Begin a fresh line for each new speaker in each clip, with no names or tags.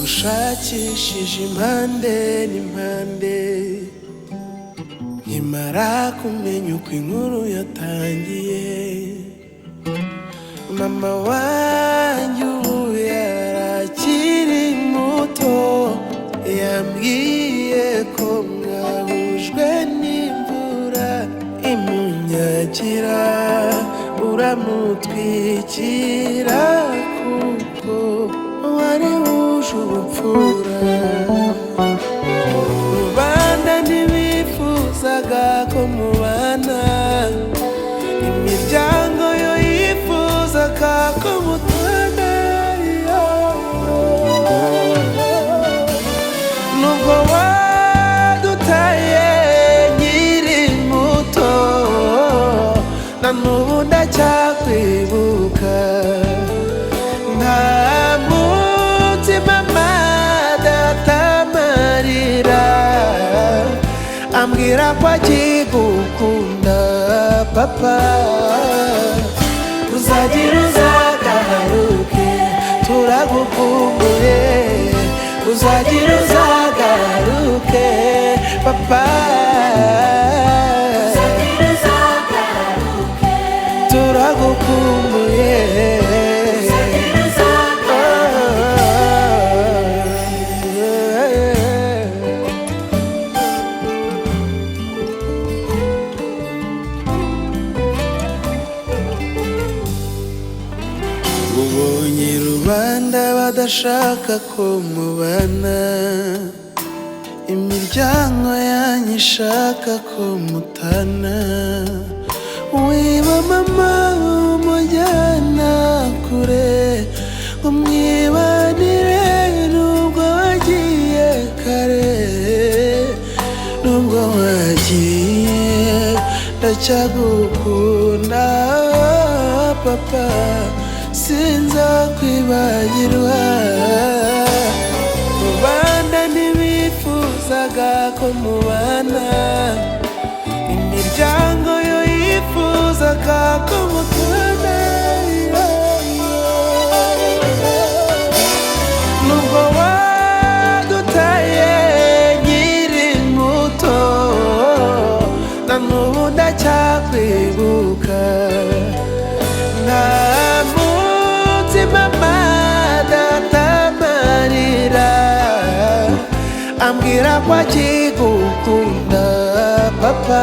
nagushakishije impande n'impande nkimara kumenya uko inkuru yatangiye. Mama wanjye ubu yarakiri muto, yambwiye ko mwahujwe n'imvura imunyagira, uramutwikira kuko wari wuje ubupfura. Rubanda ntibifuzaga ko mubana, imiryango yo yifuzaga ko mutana. Nubwo wadutaye nkiri muto, na n'ubu ndacyakwibuka. Nta mutima datamarira ambwira ko akigukunda. Papa uzagira uzagaruke, turagukumbuye. Uzagira uzagaruke papa, uzagira uzagaruke, turagukumbuye. Ubonye rubanda badashaka ko mubana, imiryango yanyu ishaka ko mutana. Wiba mama umujyana kure, umwibanire nubwo wagiye kare. Nubwo wagiye ndacyagukunda papa, sinzakwibagirwa. Rubanda ntibifuzaga ko mubana, imiryango yo yifuzaga ko mutana. Nubwo wadutaye nkiri muto, na n'ubu ndacyakwibuka. Nta mutima datamarira ambwira ko akigukunda. Papa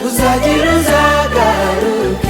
uzagira uzagaruke,